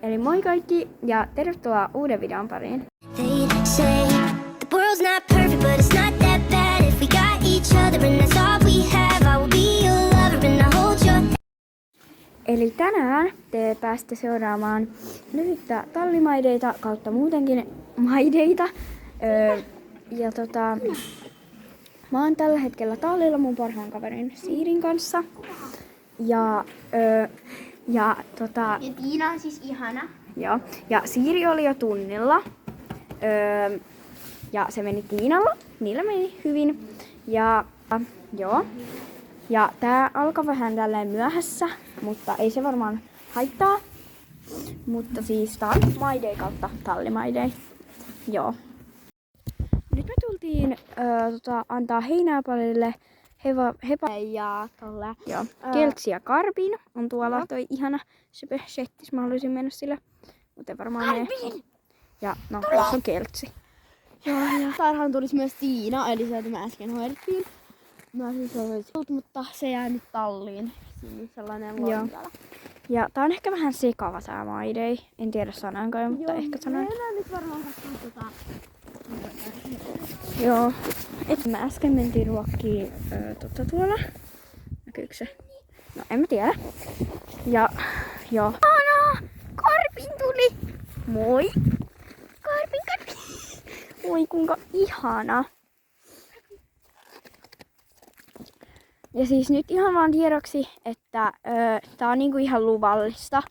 Eli moi kaikki ja tervetuloa uuden videon pariin. Eli tänään te pääsette seuraamaan lyhyttä tallimaideita kautta muutenkin maideita. Mä oon tällä hetkellä tallilla mun parhaan kaverin Siirin kanssa. Ja Tiina on siis ihana. Joo. Ja Siiri oli jo tunnilla. Ja se meni Tiinalla. Niillä meni hyvin. Ja joo. Ja tää alkoi vähän tälleen myöhässä, mutta ei se varmaan haittaa. Mutta siis tää on maidei kautta tallimaidei. Joo. Nyt me tultiin antaa heinäpalille hepa ja tolle. Joo. Keltsi ja Karbin on tuolla toi ihana settis. Mä haluaisin mennä sillä. Mutta varmaan ne. Ja no, tässä on Keltsi. Joo, ja tarhaan tulisi myös Tiina, eli sieltä mä äsken hoidettiin. Mä siis ollut, mutta se jää nyt talliin. Siinä on sellainen lontala. Ja tää on ehkä vähän sekava tää maidei. En tiedä sanoinko jo, mutta ehkä sanoin. Joo, nyt varmaan katsotaan Joo. Et mä äsken mentiin ruokkiin tuolla. Näkyykö se? No en mä tiedä. Ja joo. Anna! Karpin tuli! Moi! Karpin! Oi kuinka ihana! Ja siis nyt ihan vaan tiedoksi, että tää on niinku ihan luvallista,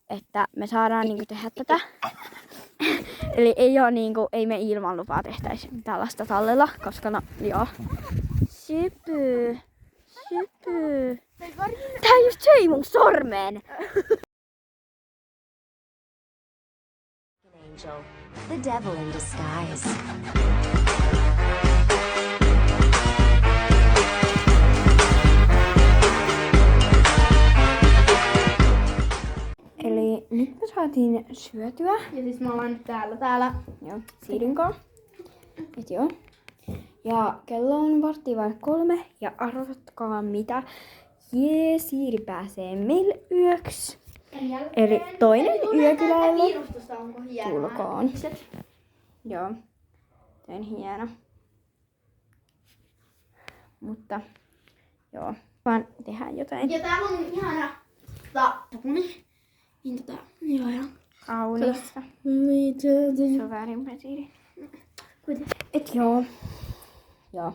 että me saadaan niinku tehdä tätä. Eli ei me ilman lupaa tehtäisi tällaista tallella, koska no joo. Sypy. Tää just söi mun sormen! Angel, the devil in disguise. Eli nyt me saatiin syötyä. Ja siis me ollaan nyt täällä. Joo, Siirin kanssa. Et joo. Ja kello on 2:15 ja arvatkaa mitä. Jee, Siiri pääsee meille yöksi. Eli toinen yökyläily tulkoon. Joo, se on hieno. Mutta joo, vaan tehdään jotain. Ja täällä on ihana tapuni. Niin joo. Kaunista. Se on väärinpäin Siiri. Et joo. Joo.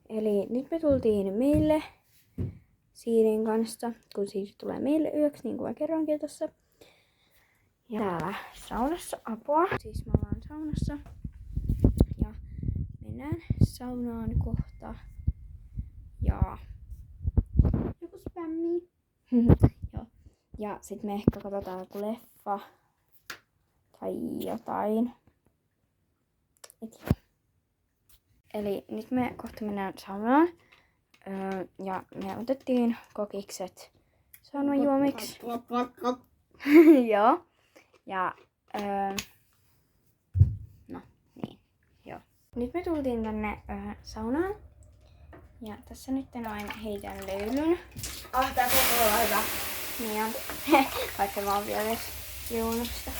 Eli nyt me tultiin meille Siirin kanssa, kun Siiri tulee meille yöksi, niin kuin mä kerroinkin tossa. Ja täällä saunassa apua. Siis me ollaan saunassa. Ja mennään saunaan kohta. Ja Joku spämmii. joo. Ja sit me ehkä katsotaan joku leffa. Tai jotain. Eli nyt me kohta mennään saunaan. Ja me otettiin kokikset saunajuomiksi. Joo. Ja no niin. Joo. Nyt me tultiin tänne saunaan. Ja tässä nyt noin heitän löylyn. Tää koko on hyvä. Niin on. Vaikka mä oon vielä edes juonut sitä.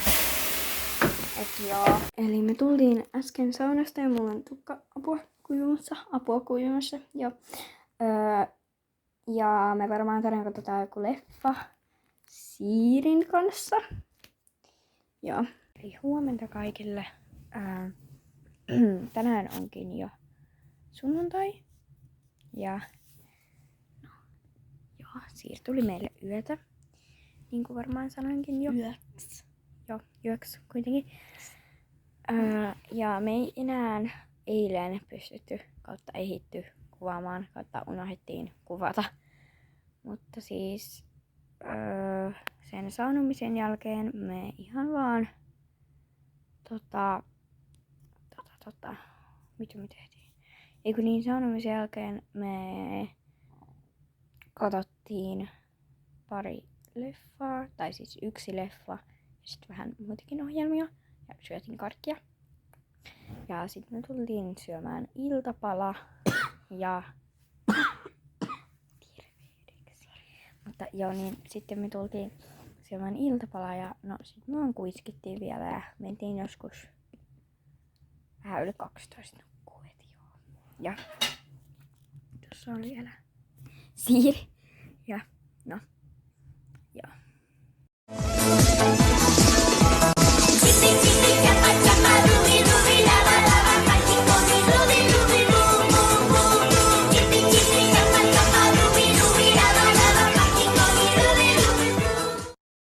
Et joo. Eli me tultiin äsken saunasta ja mulla on tukka-apua kuivumassa. Joo. Ja me varmaan tänään katsotaan joku leffa Siirin kanssa. Joo. Eli huomenta kaikille. Tänään onkin jo sunnuntai. Ja no, joo, Siiri tuli meille yötä. Niin kuin varmaan sanoinkin jo. Yöksi. Joo, yöksi kuitenkin. Ja me ei enää eilen pystytty kautta ehditty kuvaamaan, kautta unohdettiin kuvata. Mutta siis sen saunomisen jälkeen me ihan vaan mitä me tehtiin? Eikö niin, saunomisen jälkeen me katsottiin pari leffaa, tai siis yksi leffa, ja sitten vähän muitakin ohjelmia, ja syötiin karkkia. Ja sitten me tultiin syömään iltapala, ja terveydeksi. Mutta joo, niin sitten me tultiin syömään iltapalaa ja no sit me vaan kuiskittiin vielä ja mentiin joskus vähän yli 12 nukkuu, et joo. Ja tuossa on vielä Siiri ja no joo.